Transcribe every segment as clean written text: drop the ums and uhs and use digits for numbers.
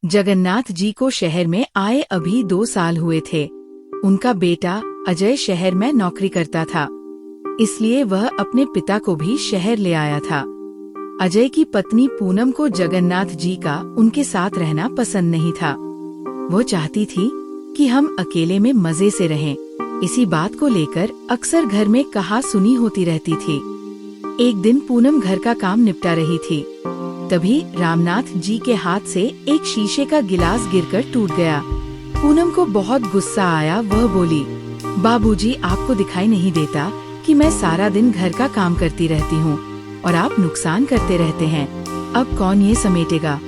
जगन्नाथ जी को शहर में आए अभी 2 साल हुए थे। उनका बेटा अजय शहर में नौकरी करता था, इसलिए वह अपने पिता को भी शहर ले आया था। अजय की पत्नी पूनम को जगन्नाथ जी का उनके साथ रहना पसंद नहीं था। वो चाहती थी कि हम अकेले में मजे से रहें। इसी बात को लेकर अक्सर घर में कहा सुनी होती रहती थी। एक दिन पूनम घर का काम निपटा रही थी, तभी रामनाथ जी के हाथ से एक शीशे का गिलास गिरकर टूट गया। पूनम को बहुत गुस्सा आया। वह बोली, बाबूजी, आपको दिखाई नहीं देता कि मैं सारा दिन घर का काम करती रहती हूँ और आप नुकसान करते रहते हैं। अब कौन ये समेटेगा?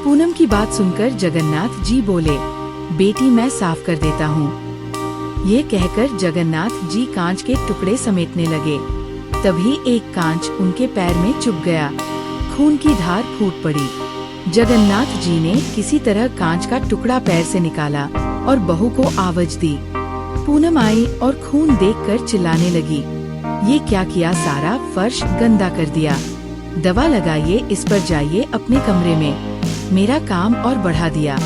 पूनम की बात सुनकर जगन्नाथ जी बोले, बेटी, मैं साफ कर देता हूँ। ये कहकर जगन्नाथ जी कांच के टुकड़े समेटने लगे। तभी एक कांच उनके पैर में चुभ गया। खून की धार फूट पड़ी। जगन्नाथ जी ने किसी तरह कांच का टुकड़ा पैर से निकाला और बहू को आवाज दी। पूनम आई और खून देखकर चिल्लाने लगी, ये क्या किया? सारा फर्श गंदा कर दिया। दवा लगाइए, इस पर जाइए अपने कमरे में। मेरा काम और बढ़ा दिया।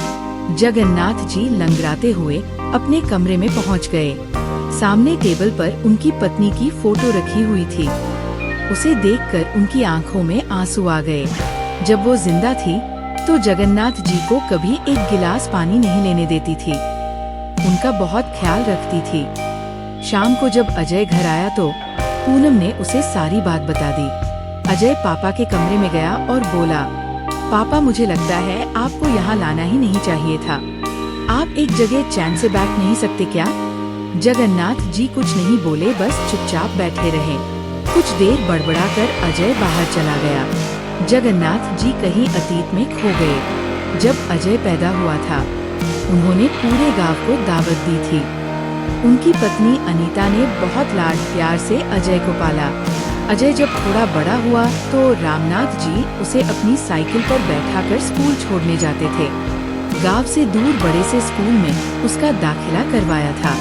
जगन्नाथ जी लंगड़ाते हुए अपने कमरे में पहुंच गए। सामने टेबल पर उनकी पत्नी की फोटो रखी हुई थी। उसे देखकर उनकी आंखों में आंसू आ गए। जब वो जिंदा थी तो जगन्नाथ जी को कभी एक गिलास पानी नहीं लेने देती थी। उनका बहुत ख्याल रखती थी। शाम को जब अजय घर आया तो पूनम ने उसे सारी बात बता दी। अजय पापा के कमरे में गया और बोला, पापा, मुझे लगता है आपको यहाँ लाना ही नहीं चाहिए था। आप एक जगह चैन से बैठ नहीं सकते क्या? जगन्नाथ जी कुछ नहीं बोले, बस चुपचाप बैठे रहे। कुछ देर बड़बड़ाकर अजय बाहर चला गया। जगन्नाथ जी कहीं अतीत में खो गए। जब अजय पैदा हुआ था, उन्होंने पूरे गांव को दावत दी थी। उनकी पत्नी अनीता ने बहुत लाड प्यार से अजय को पाला। अजय जब थोड़ा बड़ा हुआ तो रामनाथ जी उसे अपनी साइकिल पर बैठाकर स्कूल छोड़ने जाते थे। गांव से दूर बड़े से स्कूल में उसका दाखिला करवाया था।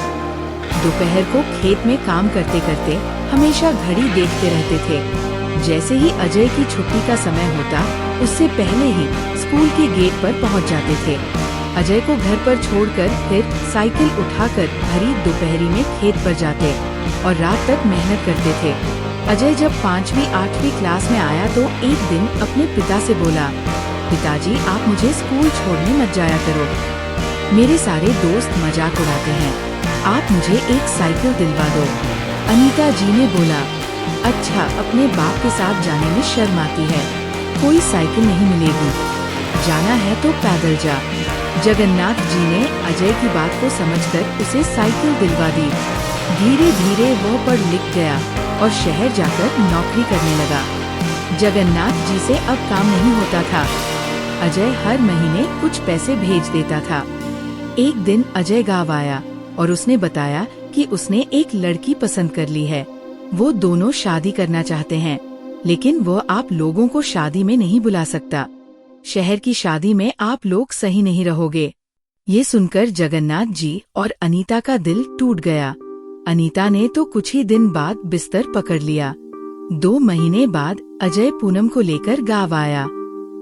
दोपहर को खेत में काम करते करते हमेशा घड़ी देखते रहते थे। जैसे ही अजय की छुट्टी का समय होता, उससे पहले ही स्कूल के गेट पर पहुंच जाते थे। अजय को घर पर छोड़कर फिर साइकिल उठाकर भरी दोपहरी में खेत पर जाते और रात तक मेहनत करते थे। अजय जब 5वीं 8वीं क्लास में आया तो एक दिन अपने पिता से बोला, पिताजी, आप मुझे स्कूल छोड़ने मत जाया करो। मेरे सारे दोस्त मजाक उड़ाते हैं। आप मुझे एक साइकिल दिलवा दो। अनीता जी ने बोला, अच्छा, अपने बाप के साथ जाने में शर्म आती है, कोई साइकिल नहीं मिलेगी, जाना है तो पैदल जा। जगन्नाथ जी ने अजय की बात को समझकर उसे साइकिल दिलवा दी। धीरे धीरे वह पढ़ लिख गया और शहर जाकर नौकरी करने लगा। जगन्नाथ जी से अब काम नहीं होता था। अजय हर महीने कुछ पैसे भेज देता था। एक दिन अजय गाँव आया और उसने बताया कि उसने एक लड़की पसंद कर ली है। वो दोनों शादी करना चाहते हैं, लेकिन वो आप लोगों को शादी में नहीं बुला सकता। शहर की शादी में आप लोग सही नहीं रहोगे। ये सुनकर जगन्नाथ जी और अनीता का दिल टूट गया। अनीता ने तो कुछ ही दिन बाद बिस्तर पकड़ लिया। 2 महीने बाद अजय पूनम को लेकर गाँव आया,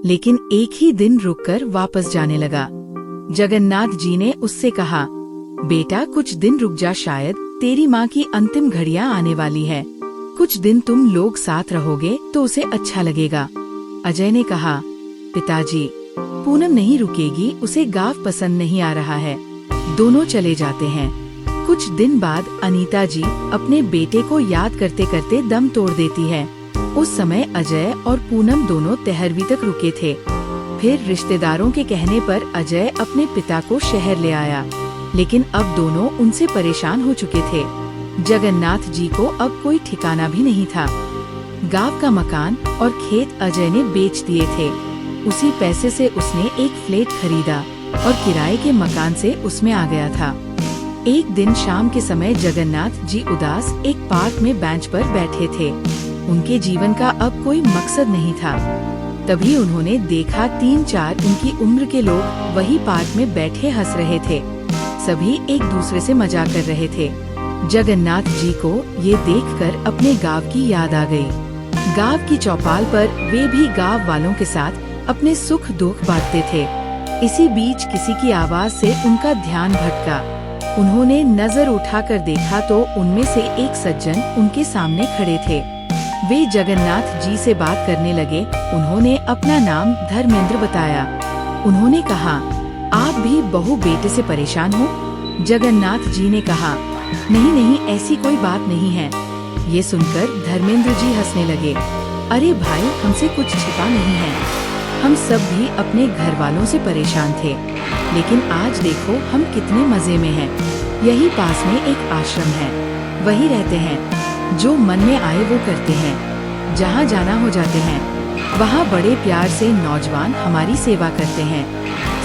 लेकिन एक ही दिन रुककर वापस जाने लगा। जगन्नाथ जी ने उससे कहा, बेटा, कुछ दिन रुक जा, शायद तेरी माँ की अंतिम घड़ियाँ आने वाली है। कुछ दिन तुम लोग साथ रहोगे तो उसे अच्छा लगेगा। अजय ने कहा, पिताजी, पूनम नहीं रुकेगी, उसे गाँव पसंद नहीं आ रहा है। दोनों चले जाते हैं। कुछ दिन बाद अनीता जी अपने बेटे को याद करते करते दम तोड़ देती है। उस समय अजय और पूनम दोनों 13वीं तक रुके थे। फिर रिश्तेदारों के कहने पर अजय अपने पिता को शहर ले आया, लेकिन अब दोनों उनसे परेशान हो चुके थे। जगन्नाथ जी को अब कोई ठिकाना भी नहीं था। गांव का मकान और खेत अजय ने बेच दिए थे। उसी पैसे से उसने एक फ्लैट खरीदा और किराए के मकान से उसमें आ गया था। एक दिन शाम के समय जगन्नाथ जी उदास एक पार्क में बेंच पर बैठे थे। उनके जीवन का अब कोई मकसद नहीं था। तभी उन्होंने देखा 3-4 उनकी उम्र के लोग वही पार्क में बैठे हंस रहे थे। सभी एक दूसरे से मजाक कर रहे थे। जगन्नाथ जी को ये देखकर अपने गांव की याद आ गई। गांव की चौपाल पर वे भी गांव वालों के साथ अपने सुख दुख बांटते थे। इसी बीच किसी की आवाज से उनका ध्यान भटका। उन्होंने नजर उठाकर देखा तो उनमें से एक सज्जन उनके सामने खड़े थे। वे जगन्नाथ जी से बात करने लगे। उन्होंने अपना नाम धर्मेंद्र बताया। उन्होंने कहा, आप भी बहू बेटे से परेशान हो? जगन्नाथ जी ने कहा, नहीं नहीं, ऐसी कोई बात नहीं है। ये सुनकर धर्मेंद्र जी हंसने लगे। अरे भाई, हमसे कुछ छिपा नहीं है। हम सब भी अपने घर वालों से परेशान थे, लेकिन आज देखो हम कितने मजे में हैं। यही पास में एक आश्रम है, वही रहते हैं। जो मन में आए वो करते हैं। जहाँ जाना हो जाते हैं, वहाँ बड़े प्यार से नौजवान हमारी सेवा करते हैं।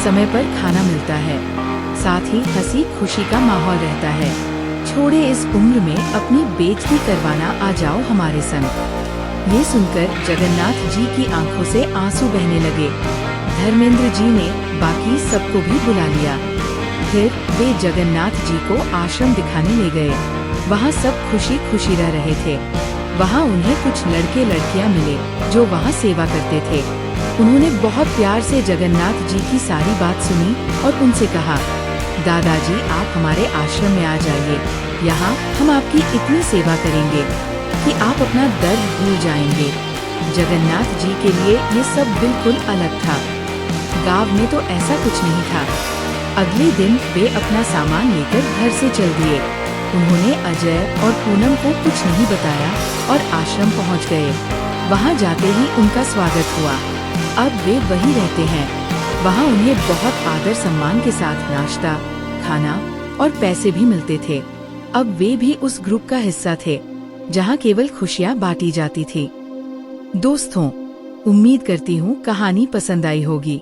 समय पर खाना मिलता है, साथ ही हंसी खुशी का माहौल रहता है। छोड़े इस उम्र में अपनी बेइज्जती करवाना, आ जाओ हमारे संग। ये सुनकर जगन्नाथ जी की आंखों से आंसू बहने लगे। धर्मेंद्र जी ने बाकी सबको भी बुला लिया। फिर वे जगन्नाथ जी को आश्रम दिखाने ले गए। वहाँ सब खुशी खुशी रह रहे थे। वहाँ उन्हें कुछ लड़के लड़कियाँ मिले जो वहाँ सेवा करते थे। उन्होंने बहुत प्यार से जगन्नाथ जी की सारी बात सुनी और उनसे कहा, दादाजी, आप हमारे आश्रम में आ जाइए। यहाँ हम आपकी इतनी सेवा करेंगे कि आप अपना दर्द भूल जाएंगे। जगन्नाथ जी के लिए ये सब बिल्कुल अलग था। गांव में तो ऐसा कुछ नहीं था। अगले दिन वे अपना सामान लेकर घर से चल दिए। उन्होंने अजय और पूनम को कुछ नहीं बताया और आश्रम पहुँच गए। वहाँ जाते ही उनका स्वागत हुआ। अब वे वही रहते हैं। वहाँ उन्हें बहुत आदर सम्मान के साथ नाश्ता, खाना और पैसे भी मिलते थे। अब वे भी उस ग्रुप का हिस्सा थे जहाँ केवल खुशियाँ बांटी जाती थी। दोस्तों, उम्मीद करती हूँ कहानी पसंद आई होगी।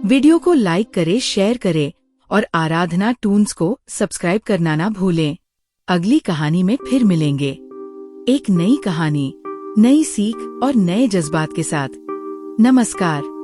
वीडियो को लाइक करें, शेयर करें और आराधना टून्स को सब्सक्राइब करना ना भूलें। अगली कहानी में फिर मिलेंगे, एक नई कहानी, नई सीख और नए जज्बात के साथ। नमस्कार।